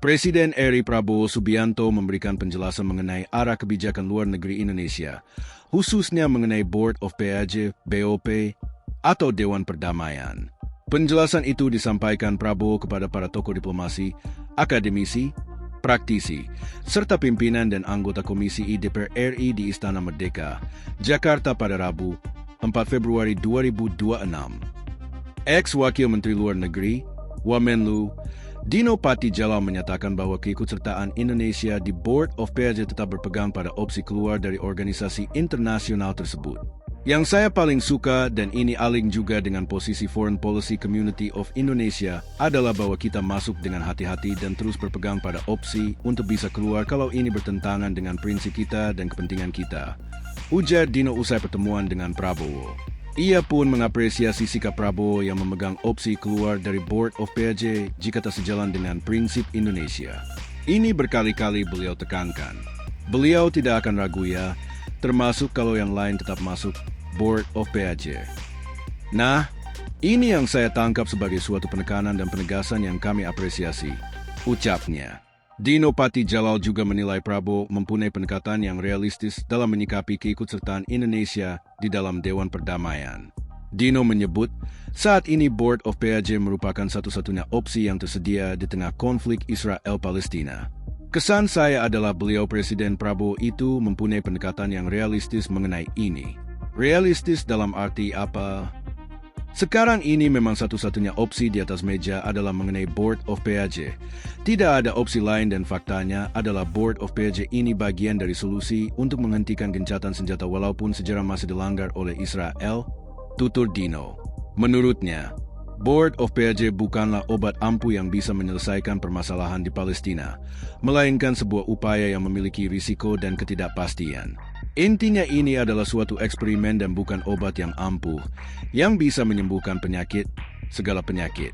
Presiden RI Prabowo Subianto memberikan penjelasan mengenai arah kebijakan luar negeri Indonesia, khususnya mengenai Board of PAJ, BOP, atau Dewan Perdamaian. Penjelasan itu disampaikan Prabowo kepada para tokoh diplomasi, akademisi, praktisi, serta pimpinan dan anggota Komisi I DPR RI di Istana Merdeka, Jakarta pada Rabu, 4 Februari 2026. Ex-Wakil Menteri Luar Negeri, Wamenlu, Dino Patijalal menyatakan bahwa keikutsertaan Indonesia di Board of PAJ tetap berpegang pada opsi keluar dari organisasi internasional tersebut. Yang saya paling suka, dan ini align juga dengan posisi Foreign Policy Community of Indonesia, adalah bahwa kita masuk dengan hati-hati dan terus berpegang pada opsi untuk bisa keluar kalau ini bertentangan dengan prinsip kita dan kepentingan kita, ujar Dino usai pertemuan dengan Prabowo. Ia pun mengapresiasi sikap Prabowo yang memegang opsi keluar dari Board of PAJ jika tak sejalan dengan prinsip Indonesia. Ini berkali-kali beliau tekankan. Beliau tidak akan ragu ya, termasuk kalau yang lain tetap masuk Board of PAJ. Nah, ini yang saya tangkap sebagai suatu penekanan dan penegasan yang kami apresiasi, ucapnya. Dino Patijalal juga menilai Prabowo mempunyai pendekatan yang realistis dalam menyikapi keikutsertaan Indonesia di dalam Dewan Perdamaian. Dino menyebut, saat ini Board of PAJ merupakan satu-satunya opsi yang tersedia di tengah konflik Israel-Palestina. Kesan saya adalah beliau Presiden Prabowo itu mempunyai pendekatan yang realistis mengenai ini. Realistis dalam arti apa? Sekarang ini memang satu-satunya opsi di atas meja adalah mengenai Board of PAJ. Tidak ada opsi lain dan faktanya adalah Board of PAJ ini bagian dari solusi untuk menghentikan gencatan senjata walaupun sejarah masih dilanggar oleh Israel, tutur Dino. Menurutnya, Board of PAJ bukanlah obat ampuh yang bisa menyelesaikan permasalahan di Palestina, melainkan sebuah upaya yang memiliki risiko dan ketidakpastian. Intinya ini adalah suatu eksperimen dan bukan obat yang ampuh, yang bisa menyembuhkan penyakit, segala penyakit.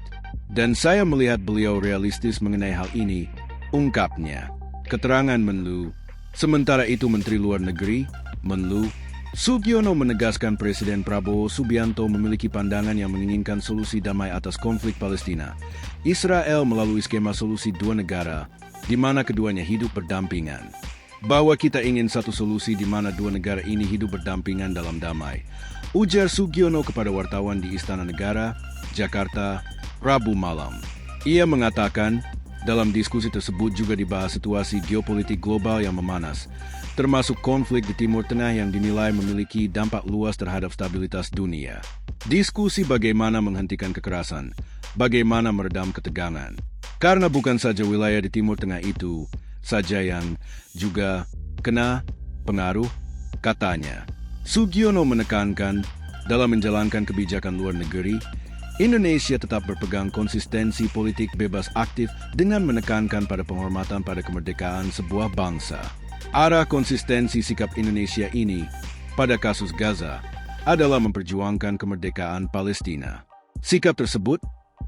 Dan saya melihat beliau realistis mengenai hal ini, ungkapnya. Keterangan Menlu. Sementara itu Menteri Luar Negeri, Menlu, Sugiono menegaskan Presiden Prabowo Subianto memiliki pandangan yang menginginkan solusi damai atas konflik Palestina, Israel melalui skema solusi dua negara, di mana keduanya hidup berdampingan. Bahwa kita ingin satu solusi di mana dua negara ini hidup berdampingan dalam damai, ujar Sugiono kepada wartawan di Istana Negara, Jakarta, Rabu malam. Ia mengatakan, dalam diskusi tersebut juga dibahas situasi geopolitik global yang memanas, termasuk konflik di Timur Tengah yang dinilai memiliki dampak luas terhadap stabilitas dunia. Diskusi bagaimana menghentikan kekerasan, bagaimana meredam ketegangan. Karena bukan saja wilayah di Timur Tengah itu saja yang juga kena pengaruh, katanya. Sugiono menekankan, dalam menjalankan kebijakan luar negeri, Indonesia tetap berpegang konsistensi politik bebas aktif dengan menekankan pada penghormatan pada kemerdekaan sebuah bangsa. Arah konsistensi sikap Indonesia ini pada kasus Gaza adalah memperjuangkan kemerdekaan Palestina. Sikap tersebut,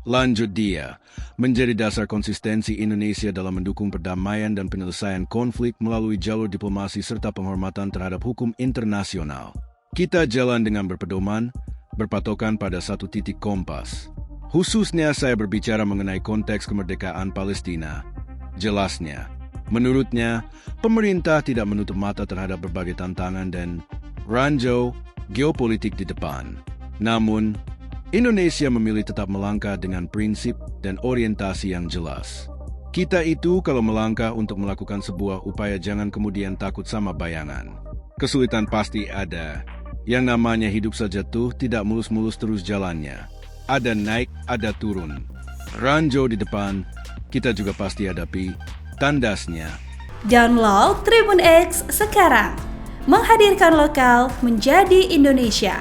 lanjut dia, menjadi dasar konsistensi Indonesia dalam mendukung perdamaian dan penyelesaian konflik melalui jalur diplomasi serta penghormatan terhadap hukum internasional. Kita jalan dengan berpedoman, berpatokan pada satu titik kompas. Khususnya saya berbicara mengenai konteks kemerdekaan Palestina. Jelasnya, menurutnya, pemerintah tidak menutup mata terhadap berbagai tantangan dan ranjau geopolitik di depan. Namun, Indonesia memilih tetap melangkah dengan prinsip dan orientasi yang jelas. Kita itu kalau melangkah untuk melakukan sebuah upaya jangan kemudian takut sama bayangan. Kesulitan pasti ada. Yang namanya hidup saja tuh tidak mulus-mulus terus jalannya. Ada naik, ada turun. Ranjau di depan, kita juga pasti hadapi, tandasnya. Download Tribun X sekarang. Menghadirkan lokal menjadi Indonesia.